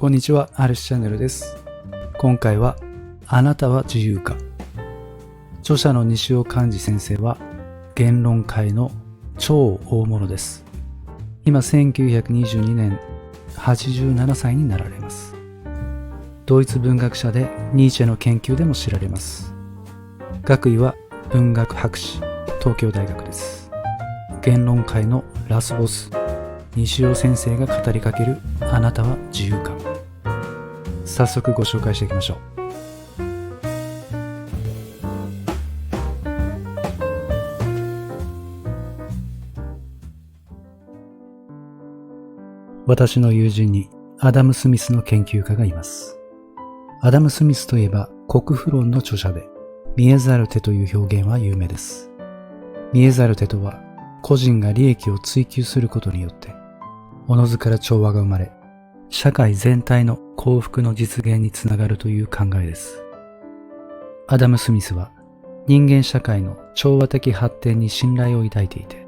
こんにちは、アルシチャンネルです。今回は、あなたは自由か。著者の西尾寛治先生は、言論界の超大物です。今、1922年、87歳になられます。ドイツ文学者で、ニーチェの研究でも知られます。学位は文学博士、東京大学です。言論界のラスボス、西尾先生が語りかけるあなたは自由か。早速ご紹介していきましょう。私の友人にアダム・スミスの研究家がいます。アダム・スミスといえば国富論の著者で、見えざる手という表現は有名です。見えざる手とは、個人が利益を追求することによって、おのずから調和が生まれ、社会全体の幸福の実現につながるという考えです。アダム・スミスは人間社会の調和的発展に信頼を抱いていて、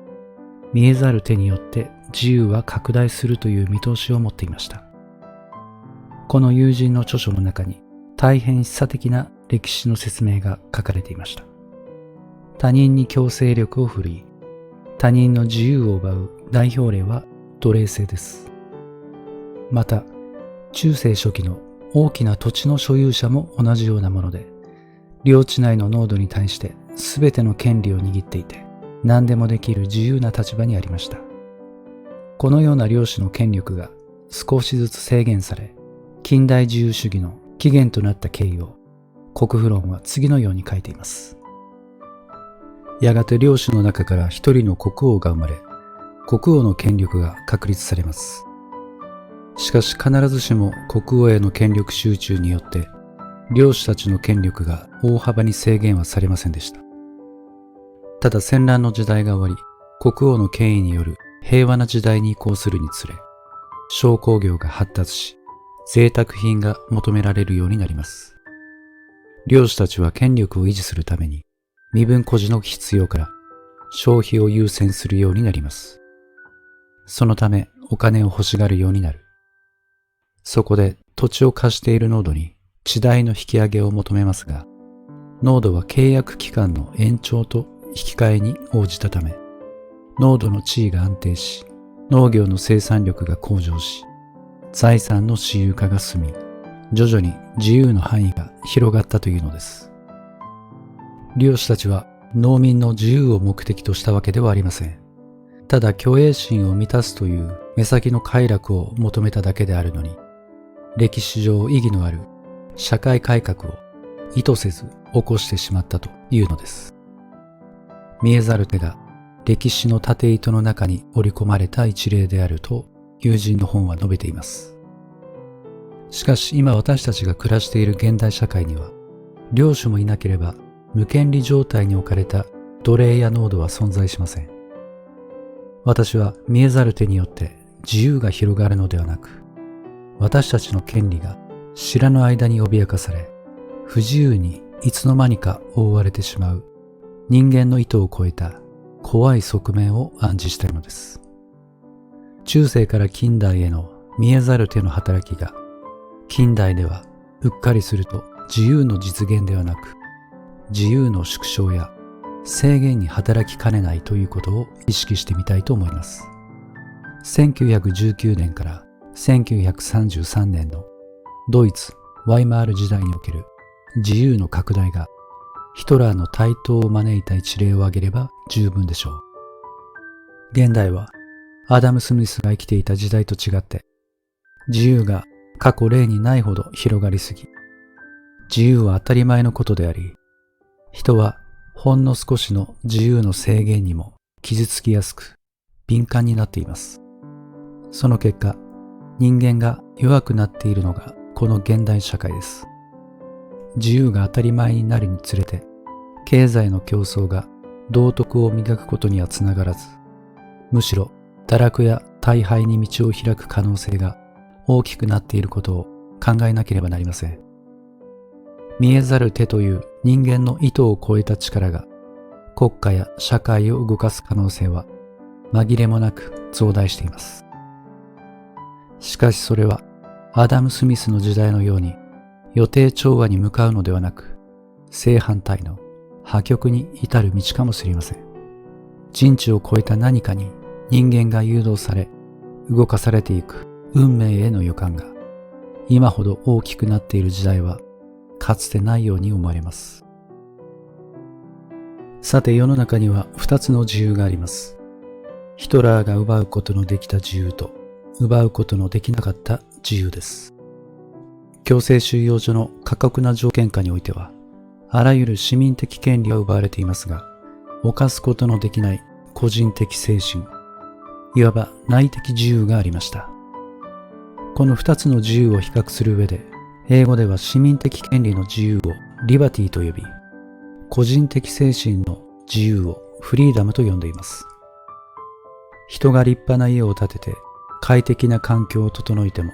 見えざる手によって自由は拡大するという見通しを持っていました。この友人の著書の中に大変示唆的な歴史の説明が書かれていました。他人に強制力を振るい、他人の自由を奪う代表例は奴隷制です。また、中世初期の大きな土地の所有者も同じようなもので、領地内の農奴に対して全ての権利を握っていて、何でもできる自由な立場にありました。このような領主の権力が少しずつ制限され、近代自由主義の起源となった経緯を、国富論は次のように書いています。やがて領主の中から一人の国王が生まれ、国王の権力が確立されます。しかし必ずしも国王への権力集中によって、領主たちの権力が大幅に制限はされませんでした。ただ戦乱の時代が終わり、国王の権威による平和な時代に移行するにつれ、商工業が発達し、贅沢品が求められるようになります。領主たちは権力を維持するために、身分孤児の必要から消費を優先するようになります。そのためお金を欲しがるようになる。そこで土地を貸している農奴に地代の引き上げを求めますが、農奴は契約期間の延長と引き換えに応じたため、農奴の地位が安定し、農業の生産力が向上し、財産の私有化が進み、徐々に自由の範囲が広がったというのです。領主たちは農民の自由を目的としたわけではありません。ただ虚栄心を満たすという目先の快楽を求めただけであるのに、歴史上意義のある社会改革を意図せず起こしてしまったというのです。見えざる手が歴史の縦糸の中に織り込まれた一例であると友人の本は述べています。しかし今私たちが暮らしている現代社会には、領主もいなければ無権利状態に置かれた奴隷や農奴は存在しません。私は見えざる手によって自由が広がるのではなく、私たちの権利が知らぬ間に脅かされ、不自由にいつの間にか覆われてしまう人間の意図を超えた怖い側面を暗示したいのです。中世から近代への見えざる手の働きが、近代ではうっかりすると自由の実現ではなく、自由の縮小や制限に働きかねないということを意識してみたいと思います。1919年から1933年のドイツ・ワイマール時代における自由の拡大がヒトラーの台頭を招いた一例を挙げれば十分でしょう。現代はアダム・スミスが生きていた時代と違って自由が過去例にないほど広がりすぎ、自由は当たり前のことであり、人はほんの少しの自由の制限にも傷つきやすく敏感になっています。その結果、人間が弱くなっているのがこの現代社会です。自由が当たり前になるにつれて、経済の競争が道徳を磨くことにはつながらず、むしろ堕落や大敗に道を開く可能性が大きくなっていることを考えなければなりません。見えざる手という人間の意図を超えた力が国家や社会を動かす可能性は紛れもなく増大しています。しかしそれはアダム・スミスの時代のように予定調和に向かうのではなく、正反対の破局に至る道かもしれません。人知を超えた何かに人間が誘導され、動かされていく運命への予感が、今ほど大きくなっている時代はかつてないように思われます。さて、世の中には2つの自由があります。ヒトラーが奪うことのできた自由と、奪うことのできなかった自由です。強制収容所の過酷な条件下においては、あらゆる市民的権利が奪われていますが、犯すことのできない個人的精神、いわば内的自由がありました。この2つの自由を比較する上で、英語では市民的権利の自由をリバティと呼び、個人的精神の自由をフリーダムと呼んでいます。人が立派な家を建てて快適な環境を整えても、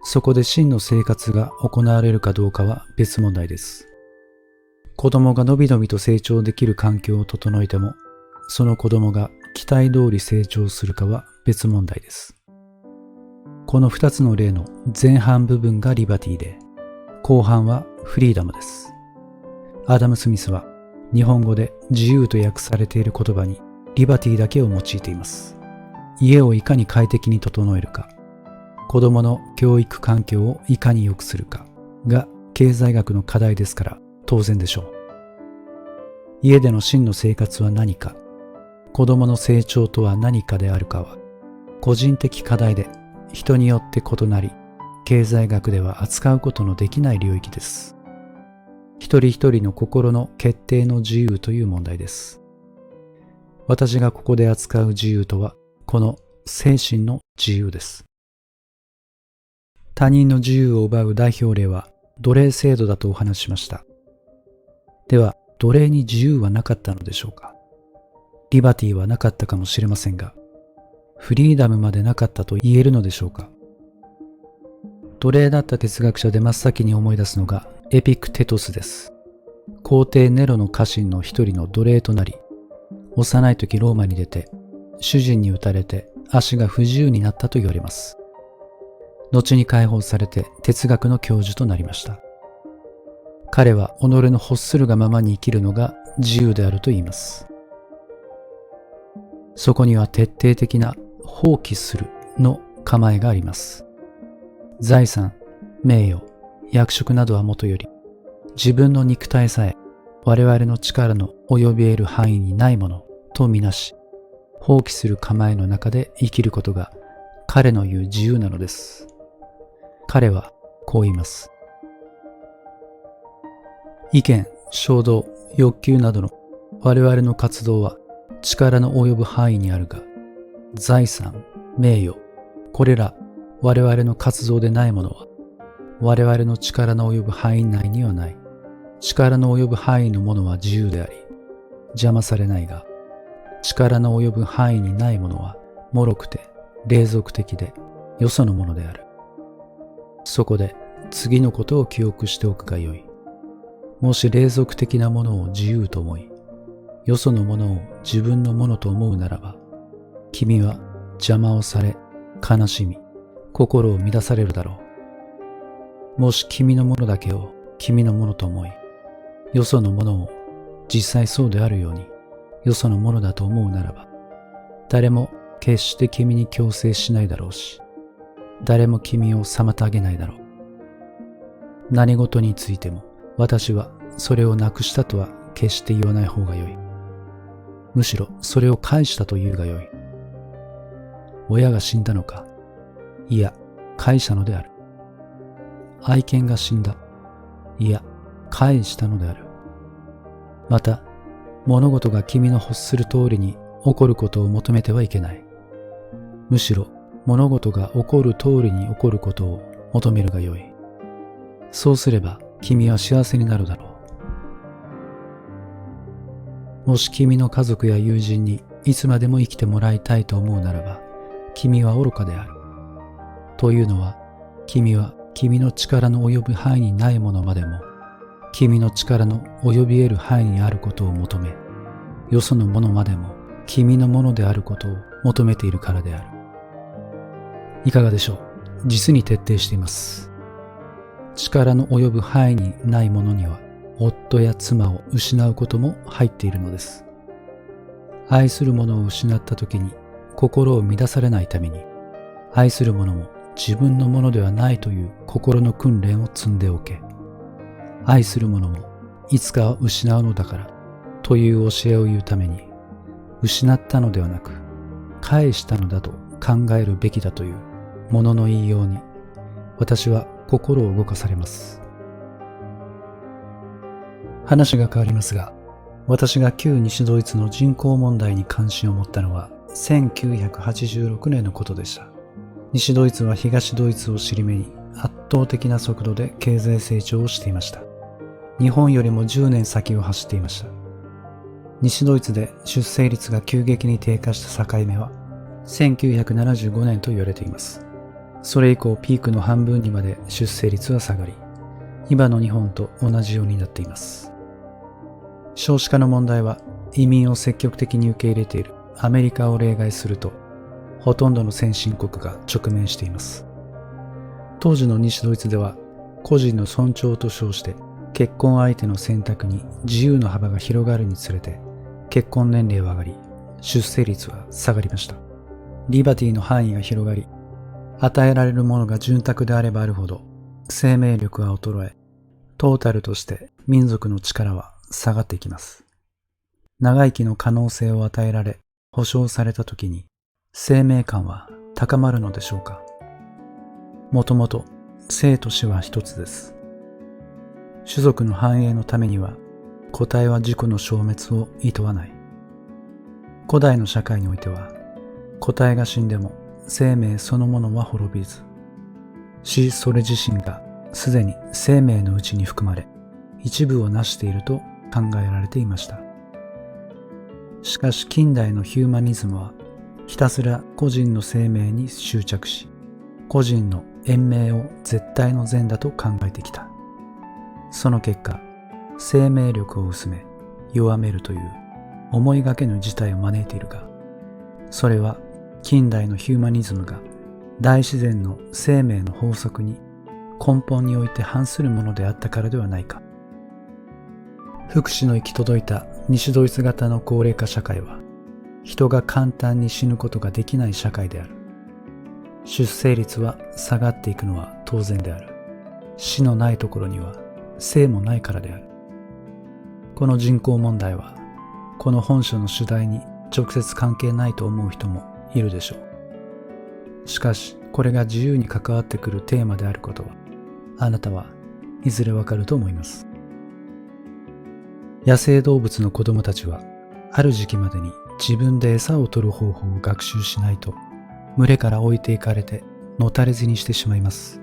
そこで真の生活が行われるかどうかは別問題です。子供がのびのびと成長できる環境を整えても、その子供が期待通り成長するかは別問題です。この2つの例の前半部分がリバティで、後半はフリーダムです。アダム・スミスは日本語で自由と訳されている言葉にリバティだけを用いています。家をいかに快適に整えるか、子供の教育環境をいかに良くするかが経済学の課題ですから当然でしょう。家での真の生活は何か、子供の成長とは何かであるかは、個人的課題で人によって異なり、経済学では扱うことのできない領域です。一人一人の心の決定の自由という問題です。私がここで扱う自由とは、この精神の自由です。他人の自由を奪う代表例は奴隷制度だとお話ししました。では、奴隷に自由はなかったのでしょうか。リバティはなかったかもしれませんが、フリーダムまでなかったと言えるのでしょうか。奴隷だった哲学者で真っ先に思い出すのがエピクテトスです。皇帝ネロの家臣の一人の奴隷となり、幼い時ローマに出て、主人に撃たれて足が不自由になったと言われます。後に解放されて哲学の教授となりました。彼は己の欲するがままに生きるのが自由であると言います。そこには徹底的な放棄するの構えがあります。財産、名誉、役職などはもとより、自分の肉体さえ我々の力の及び得る範囲にないものとみなし、放棄する構えの中で生きることが彼の言う自由なのです。彼はこう言います。意見、衝動、欲求などの我々の活動は力の及ぶ範囲にあるが、財産、名誉、これら我々の活動でないものは、我々の力の及ぶ範囲内にはない。力の及ぶ範囲のものは自由であり、邪魔されないが、力の及ぶ範囲にないものは、脆くて、隷属的で、よそのものである。そこで、次のことを記憶しておくがよい。もし隷属的なものを自由と思い、よそのものを自分のものと思うならば、君は邪魔をされ、悲しみ、心を乱されるだろう。もし君のものだけを君のものと思い、よそのものを実際そうであるように、よそのものだと思うならば、誰も決して君に強制しないだろうし、誰も君を妨げないだろう。何事についても、私はそれをなくしたとは決して言わない方がよい。むしろそれを返したと言うがよい。親が死んだのか、いや、返したのである。愛犬が死んだ、いや、返したのである。また、物事が君の欲する通りに起こることを求めてはいけない。むしろ、物事が起こる通りに起こることを求めるがよい。そうすれば、君は幸せになるだろう。もし君の家族や友人にいつまでも生きてもらいたいと思うならば、君は愚かである。というのは、君は君の力の及ぶ範囲にないものまでも、君の力の及び得る範囲にあることを求め、よそのものまでも君のものであることを求めているからである。いかがでしょう。実に徹底しています。力の及ぶ範囲にない者には、夫や妻を失うことも入っているのです。愛する者を失った時に心を乱されないために、愛する者も自分のものではないという心の訓練を積んでおけ。愛する者もいつかは失うのだからという教えを言うために、失ったのではなく返したのだと考えるべきだというものの言いように、私は心を動かされます。話が変わりますが、私が旧西ドイツの人口問題に関心を持ったのは1986年のことでした。西ドイツは東ドイツを尻目に圧倒的な速度で経済成長をしていました。日本よりも10年先を走っていました。西ドイツで出生率が急激に低下した境目は1975年と言われています。それ以降ピークの半分にまで出生率は下がり、今の日本と同じようになっています。少子化の問題は移民を積極的に受け入れているアメリカを例外すると、ほとんどの先進国が直面しています。当時の西ドイツでは、個人の尊重と称して結婚相手の選択に自由の幅が広がるにつれて、結婚年齢は上がり、出生率は下がりました。リバティの範囲が広がり、与えられるものが潤沢であればあるほど、生命力は衰え、トータルとして民族の力は下がっていきます。長生きの可能性を与えられ、保障されたときに、生命感は高まるのでしょうか。もともと生と死は一つです。種族の繁栄のためには、個体は自己の消滅を厭わない。古代の社会においては、個体が死んでも生命そのものは滅びず、死それ自身がすでに生命のうちに含まれ、一部を成していると考えられていました。しかし近代のヒューマニズムは、ひたすら個人の生命に執着し、個人の延命を絶対の善だと考えてきた。その結果、生命力を薄め、弱めるという思いがけぬ事態を招いているが、それは近代のヒューマニズムが大自然の生命の法則に根本において反するものであったからではないか。福祉の行き届いた西ドイツ型の高齢化社会は、人が簡単に死ぬことができない社会である。出生率は下がっていくのは当然である。死のないところには生もないからである。この人口問題は、この本書の主題に直接関係ないと思う人もいるでしょう。しかし、これが自由に関わってくるテーマであることは、あなたはいずれわかると思います。野生動物の子供たちは、ある時期までに自分で餌を取る方法を学習しないと、群れから置いていかれてのたれ死にしてしまいます。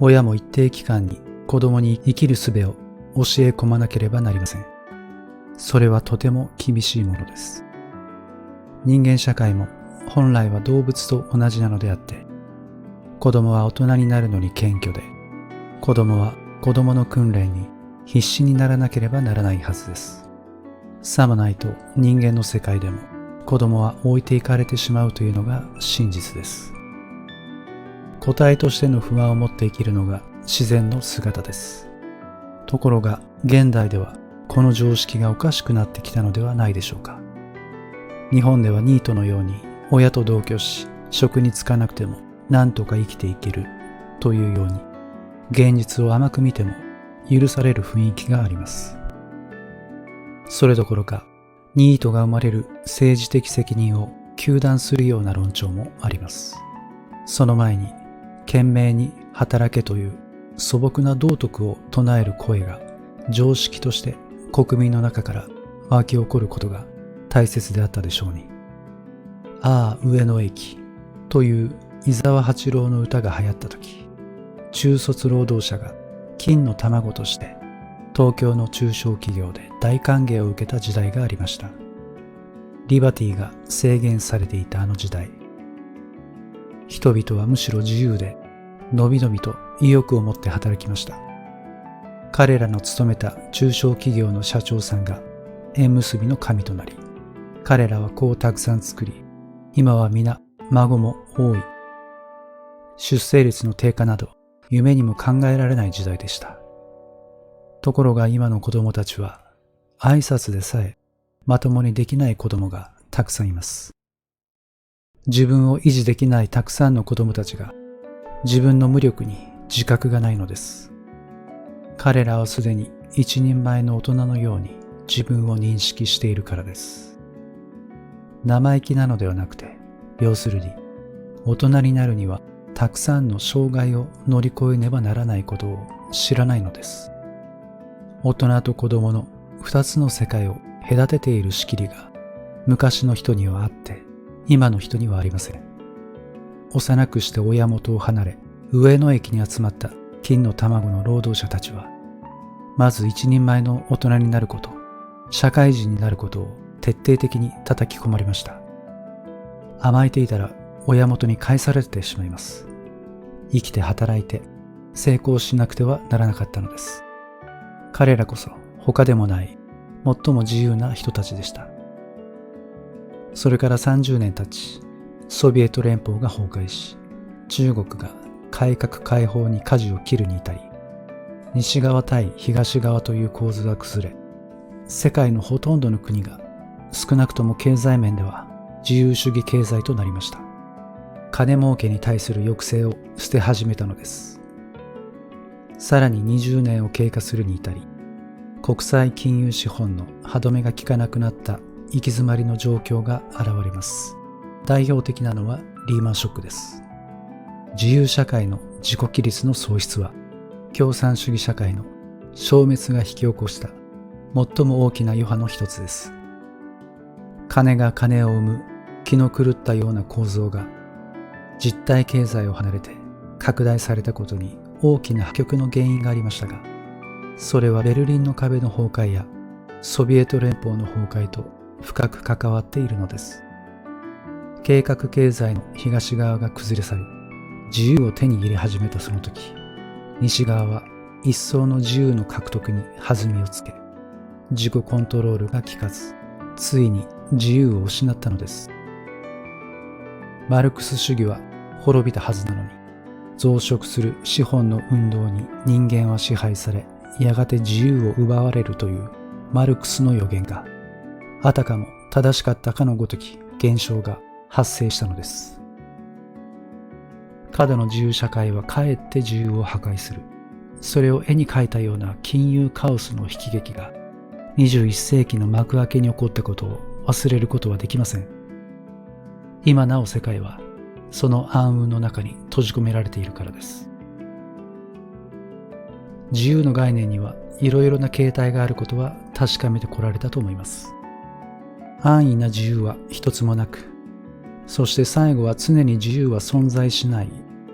親も一定期間に子供に生きる術を教え込まなければなりません。それはとても厳しいものです。人間社会も本来は動物と同じなのであって、子供は大人になるのに謙虚で、子供は子供の訓練に必死にならなければならないはずです。さもないと人間の世界でも子供は置いていかれてしまうというのが真実です。個体としての不安を持って生きるのが自然の姿です。ところが現代ではこの常識がおかしくなってきたのではないでしょうか。日本ではニートのように親と同居し、職に就かなくても何とか生きていけるというように、現実を甘く見ても許される雰囲気があります。それどころか、ニートが生まれる政治的責任を糾弾するような論調もあります。その前に、懸命に働けという素朴な道徳を唱える声が常識として国民の中から湧き起こることが大切であったでしょうに。ああ上野駅という伊沢八郎の歌が流行った時、中卒労働者が金の卵として東京の中小企業で大歓迎を受けた時代がありました。リバティが制限されていたあの時代、人々はむしろ自由でのびのびと意欲を持って働きました。彼らの勤めた中小企業の社長さんが縁結びの神となり、彼らは子をたくさん作り、今は皆孫も多い。出生率の低下など夢にも考えられない時代でした。ところが今の子供たちは挨拶でさえまともにできない子供がたくさんいます。自分を維持できないたくさんの子供たちが自分の無力に自覚がないのです。彼らはすでに一人前の大人のように自分を認識しているからです。生意気なのではなくて、要するに大人になるにはたくさんの障害を乗り越えねばならないことを知らないのです。大人と子供の二つの世界を隔てている仕切りが昔の人にはあって今の人にはありません。幼くして親元を離れ上野駅に集まった金の卵の労働者たちはまず一人前の大人になること、社会人になることを徹底的に叩き込まれました。甘えていたら親元に返されてしまいます。生きて働いて成功しなくてはならなかったのです。彼らこそ他でもない最も自由な人たちでした。それから30年経ち、ソビエト連邦が崩壊し、中国が改革開放に舵を切るに至り、西側対東側という構図が崩れ、世界のほとんどの国が少なくとも経済面では自由主義経済となりました。金儲けに対する抑制を捨て始めたのです。さらに20年を経過するに至り、国際金融資本の歯止めが効かなくなった行き詰まりの状況が現れます。代表的なのはリーマンショックです。自由社会の自己規律の喪失は、共産主義社会の消滅が引き起こした最も大きな余波の一つです。金が金を生む気の狂ったような構造が実体経済を離れて拡大されたことに大きな破局の原因がありましたが、それはベルリンの壁の崩壊やソビエト連邦の崩壊と深く関わっているのです。計画経済の東側が崩れ去り、自由を手に入れ始めたその時、西側は一層の自由の獲得に弾みをつけ、自己コントロールが効かず、ついに自由を失ったのです。マルクス主義は滅びたはずなのに、増殖する資本の運動に人間は支配され、やがて自由を奪われるというマルクスの予言が、あたかも正しかったかのごとき現象が発生したのです。過度の自由社会はかえって自由を破壊する。それを絵に描いたような金融カオスの悲劇が21世紀の幕開けに起こったことを忘れることはできません。今なお世界はその暗雲の中に閉じ込められているからです。自由の概念にはいろいろな形態があることは確かめてこられたと思います。安易な自由は一つもなく、そして最後は常に自由は存在しない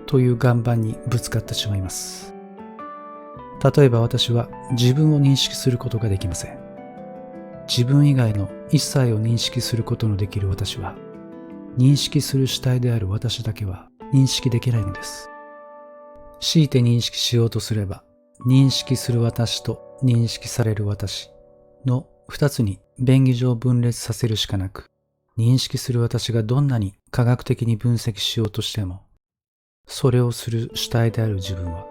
という岩盤にぶつかってしまいます。例えば私は自分を認識することができません。自分以外の一切を認識することのできる私は、認識する主体である私だけは認識できないのです。強いて認識しようとすれば、認識する私と認識される私の二つに便宜上分裂させるしかなく、認識する私がどんなに科学的に分析しようとしても、それをする主体である自分は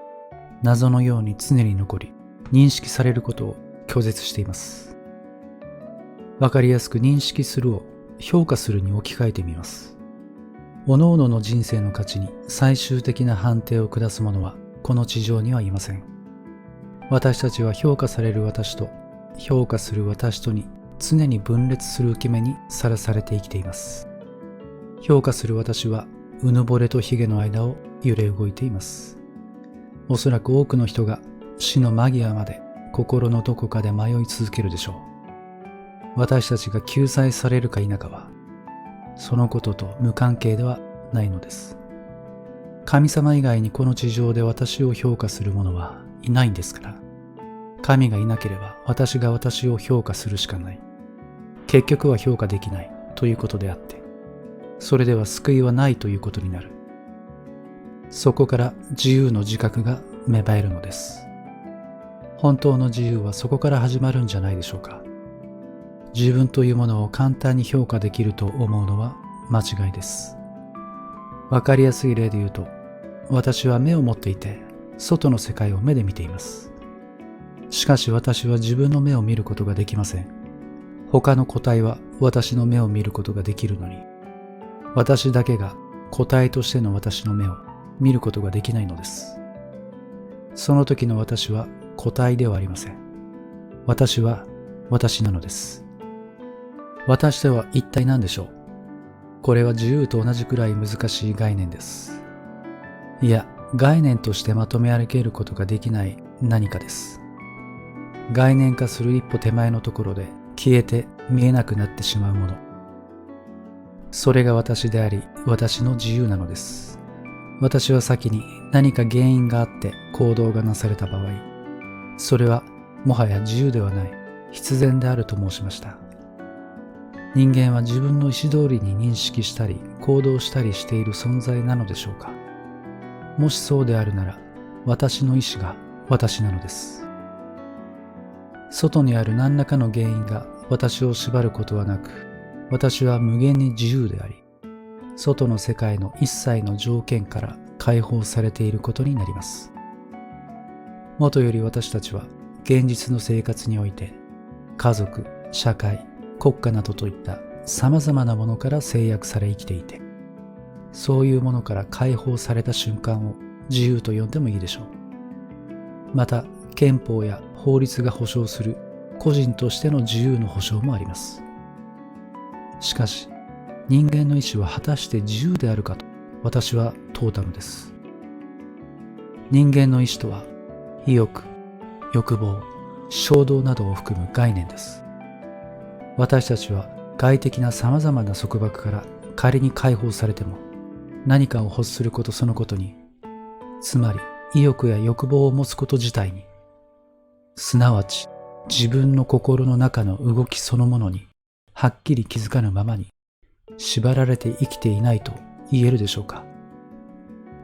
謎のように常に残り、認識されることを拒絶しています。わかりやすく認識するを評価するに置き換えてみます。各々の人生の価値に最終的な判定を下す者はこの地上にはいません。私たちは評価される私と評価する私とに常に分裂する受け目にさらされて生きています。評価する私はうぬぼれと髭の間を揺れ動いています。おそらく多くの人が死の間際まで心のどこかで迷い続けるでしょう。私たちが救済されるか否かはそのことと無関係ではないのです。神様以外にこの地上で私を評価する者はいないんですから、神がいなければ私が私を評価するしかない。結局は評価できないということであって、それでは救いはないということになる。そこから自由の自覚が芽生えるのです。本当の自由はそこから始まるんじゃないでしょうか。自分というものを簡単に評価できると思うのは間違いです。わかりやすい例で言うと、私は目を持っていて、外の世界を目で見ています。しかし私は自分の目を見ることができません。他の個体は私の目を見ることができるのに、私だけが個体としての私の目を見ることができないのです。その時の私は個体ではありません。私は私なのです。私とは一体何でしょう。これは自由と同じくらい難しい概念です。いや、概念としてまとめ上げることができない何かです。概念化する一歩手前のところで消えて見えなくなってしまうもの。それが私であり、私の自由なのです。私は先に何か原因があって行動がなされた場合、それはもはや自由ではない、必然であると申しました。人間は自分の意思通りに認識したり行動したりしている存在なのでしょうか。もしそうであるなら、私の意志が私なのです。外にある何らかの原因が私を縛ることはなく、私は無限に自由であり、外の世界の一切の条件から解放されていることになります。もとより私たちは現実の生活において、家族、社会、国家などといった様々なものから制約され生きていて、そういうものから解放された瞬間を自由と呼んでもいいでしょう。また、憲法や法律が保障する個人としての自由の保障もあります。しかし、人間の意志は果たして自由であるかと私は問うたのです。人間の意志とは、意欲、欲望、衝動などを含む概念です。私たちは外的な様々な束縛から仮に解放されても、何かを欲することそのことに、つまり意欲や欲望を持つこと自体に、すなわち自分の心の中の動きそのものにはっきり気づかぬままに縛られて生きていないと言えるでしょうか。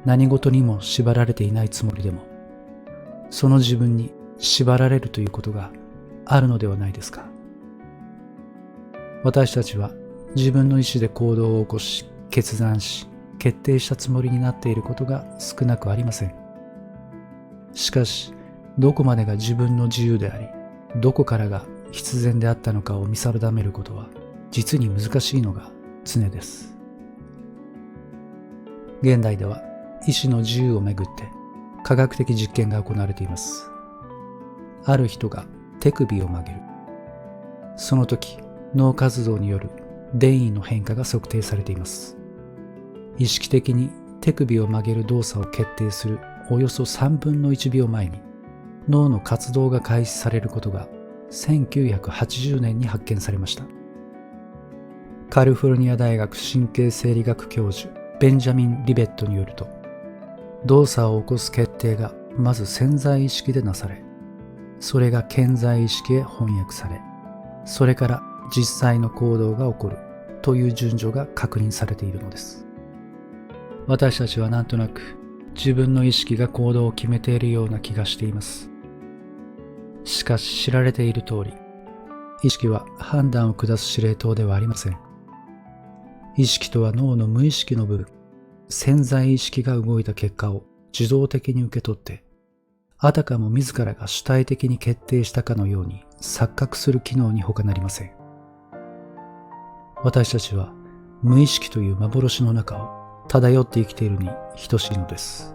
何事にも縛られていないつもりでも、その自分に縛られるということがあるのではないですか。私たちは自分の意志で行動を起こし、決断し、決定したつもりになっていることが少なくありません。しかし、どこまでが自分の自由であり、どこからが必然であったのかを見定めることは、実に難しいのが常です。現代では、意志の自由をめぐって科学的実験が行われています。ある人が手首を曲げる。その時、脳活動による電位の変化が測定されています。意識的に手首を曲げる動作を決定するおよそ3分の1秒前に脳の活動が開始されることが1980年に発見されました。カリフォルニア大学神経生理学教授ベンジャミン・リベットによると、動作を起こす決定がまず潜在意識でなされ、それが顕在意識へ翻訳され、それから実際の行動が起こるという順序が確認されているのです。私たちはなんとなく自分の意識が行動を決めているような気がしています。しかし知られている通り、意識は判断を下す司令塔ではありません。意識とは脳の無意識の部分、潜在意識が動いた結果を自動的に受け取って、あたかも自らが主体的に決定したかのように錯覚する機能に他なりません。私たちは無意識という幻の中を漂って生きているに等しいのです。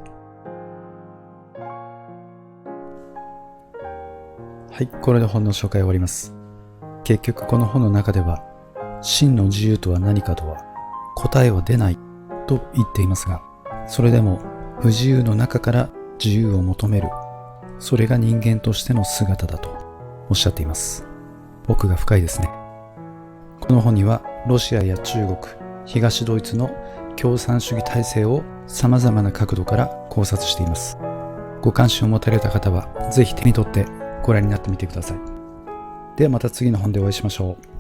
はい、これで本の紹介を終わります。結局この本の中では、真の自由とは何かとは答えは出ないと言っていますが、それでも不自由の中から自由を求める、それが人間としての姿だとおっしゃっています。奥が深いですね。この本にはロシアや中国、東ドイツの共産主義体制を様々な角度から考察しています。ご関心を持たれた方はぜひ手に取ってご覧になってみてください。ではまた次の本でお会いしましょう。